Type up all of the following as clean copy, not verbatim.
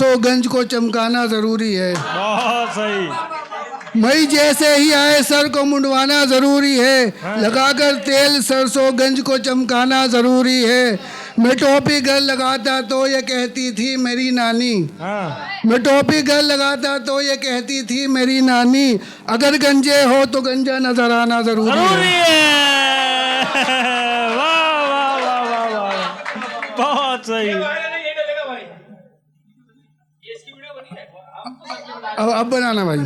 सरसों गंज को चमकाना जरूरी है। बहुत सही। मई जैसे ही आए सर को मुंडवाना जरूरी है, लगाकर तेल सरसों गंज को चमकाना जरूरी है। मैं टोपी घर लगाता तो ये कहती थी मेरी नानी, मैं टोपी घर लगाता तो ये कहती थी मेरी नानी, अगर गंजे हो तो गंजा नजर आना जरूरी है। वाह वाह वाह वाह वाह, बहुत सही। अब बनाना भाई।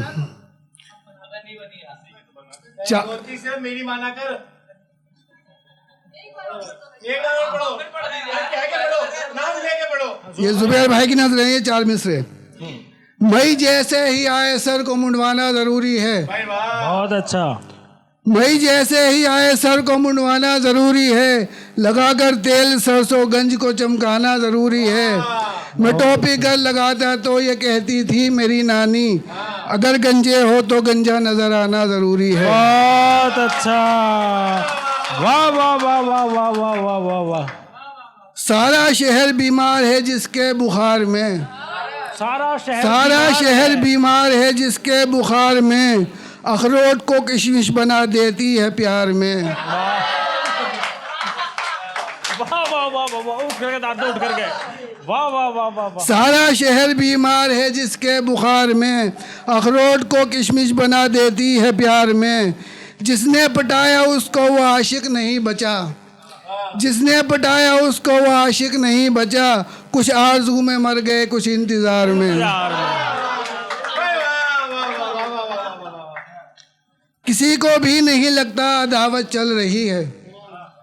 से मेरी माना कर पढ़ो, नाम लेके पढ़ो। ये जुबैर भाई की नजर है, 4 मिसरे। मई जैसे ही आए सर को मुंडवाना जरूरी है। बहुत अच्छा। मई जैसे ही आए सर को मुंडवाना जरूरी है, लगाकर तेल सरसों गंज को चमकाना जरूरी है। मैं टोपी घर लगाता तो ये कहती थी मेरी नानी, अगर गंजे हो तो गंजा नजर आना जरूरी है। बहुत अच्छा। वाह वाह वाह वाह वाह वाह वाह वाह वाह। सारा शहर बीमार है जिसके बुखार में, सारा शहर बीमार है जिसके बुखार में, अखरोट को किशमिश बना देती है प्यार में। वाह वाह वाह वाह वाह, उठ करके दांत उठ करके। वाह वाह वाह वाह वाह। सारा शहर बीमार है जिसके बुखार में, अखरोट को किशमिश बना देती है प्यार में। जिसने पटाया उसको वो आशिक नहीं बचा, जिसने पटाया उसको वो आशिक नहीं बचा, कुछ आरज़ू में मर गए कुछ इंतजार में। किसी को भी नहीं लगता अदावत चल रही है,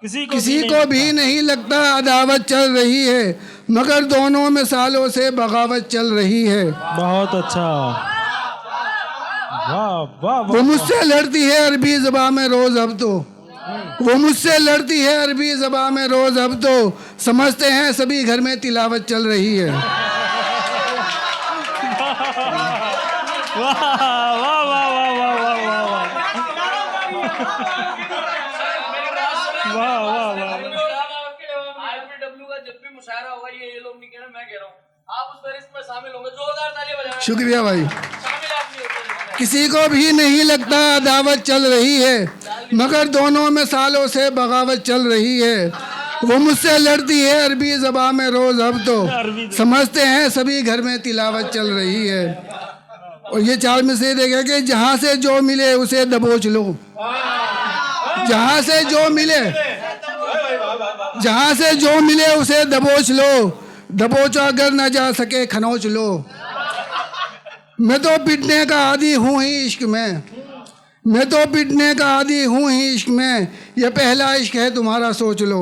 किसी को भी नहीं लगता अदावत चल रही है, मगर दोनों में सालों से बगावत चल रही है। बहुत अच्छा। वाह वाह। वो मुझसे लड़ती है अरबी ज़बान में रोज़ अब तो, वो मुझसे लड़ती है अरबी ज़बान में रोज़ अब तो, समझते हैं सभी घर में तिलावत चल रही है। वाह वाह वाह वाह वाह वाह वाह वाह वाह वाह। आईपीडब्ल्यू का जब भी मुशायरा होगा ये लोग नहीं कह रहे, मैं कह रहा हूँ, आप उस फहरिस्त में शामिल होंगे। जोरदार तालियां बजाएं। शुक्रिया भाई। शामिल आप नहीं होते। किसी को भी नहीं लगता अदावत चल रही है, मगर दोनों में सालों से बगावत चल रही है। वो मुझसे लड़ती है अरबी ज़बान में रोज़ अब तो, समझते हैं सभी घर में तिलावत चल रही है। और ये 4 में से देखें कि जहाँ से जो मिले उसे दबोच लो, जहाँ से जो मिले, जहाँ से जो मिले उसे दबोच लो, दबोचा अगर न जा सके खनोच लो। मैं तो पिटने का आदी हूँ ही इश्क में, मैं तो पिटने का आदी हूँ ही इश्क में, ये पहला इश्क है तुम्हारा सोच लो।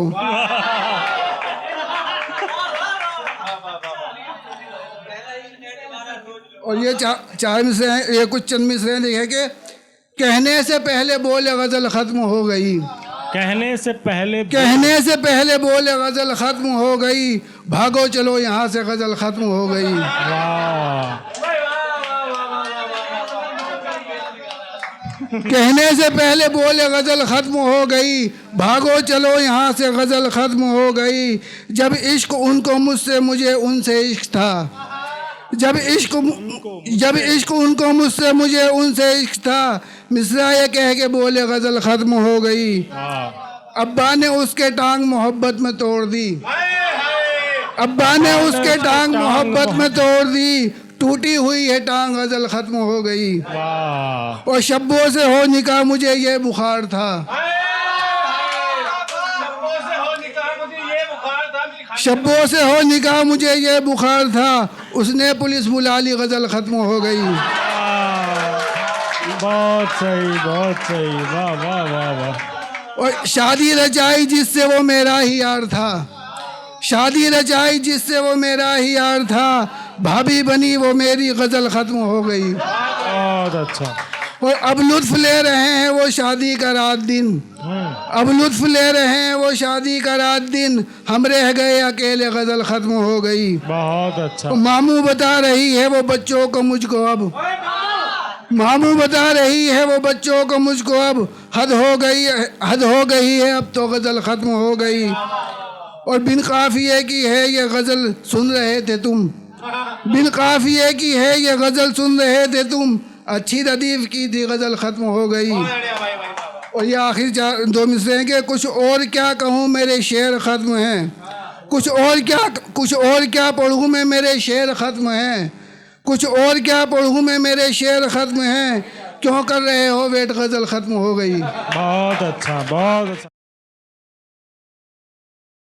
और ये 4 मिसरे हैं, ये कुछ चंद मिसरे हैं देखे कि कहने से पहले बोले गज़ल ख़त्म हो गई, कहने से पहले बोले गज़ल ख़त्म हो गई, भागो चलो यहाँ से गज़ल ख़त्म हो गई। वाह। कहने से पहले बोले गज़ल ख़त्म हो गई, भागो चलो यहाँ से गज़ल ख़त्म हो गई। जब इश्क उनको मुझसे मुझे उनसे इश्क था, जब इश्क उनको मुझसे मुझे उनसे इश्क था, मिसरा ये कह के बोले गज़ल ख़त्म हो गई। अब्बा ने उसके टांग मोहब्बत में तोड़ दी, अब्बा ने उसके टांग मोहब्बत में तोड़ दी, टूटी हुई है टांग गज़ल ख़त्म हो गई। और शब्बों से हो निकाह मुझे ये बुखार था, शब्बों से हो निकाह मुझे ये बुखार था, उसने पुलिस बुला ली गज़ल ख़त्म हो गई। बहुत सही बहुत सही। वाह वाह वाह वाह। और शादी रचाई जिससे वो मेरा ही यार था, शादी रचाई जिससे वो मेरा ही यार था, भाभी बनी वो मेरी गज़ल ख़त्म हो गई। बहुत अच्छा। और अब लुत्फ़ ले रहे हैं वो शादी का रात दिन, अब लुत्फ़ ले रहे हैं वो शादी का रात दिन, हम रह गए अकेले गज़ल ख़त्म हो गई। बहुत अच्छा। मामू बता रही है वो बच्चों को मुझको अब, मामू बता रही है वो बच्चों को मुझको अब, हद हो गई है अब तो गज़ल ख़त्म हो गई। और बिन काफ़िए की है ये गज़ल सुन रहे थे तुम, बिलकाफिए की है ये गज़ल सुन रहे थे तुम, अच्छी रदीफ की थी गज़ल ख़त्म हो गई। बहुत बढ़िया भाई भाई बाबा। और ये आखिर चार दो मिसरे हैं कि कुछ और क्या कहूँ मेरे शेर ख़त्म हैं, कुछ और क्या पढ़ूँ मैं मेरे शेर ख़त्म हैं, कुछ और क्या पढ़ूँ मैं मेरे शेर ख़त्म हैं, क्यों कर रहे हो वेट गज़ल ख़त्म हो गई। बहुत अच्छा, बहुत अच्छा।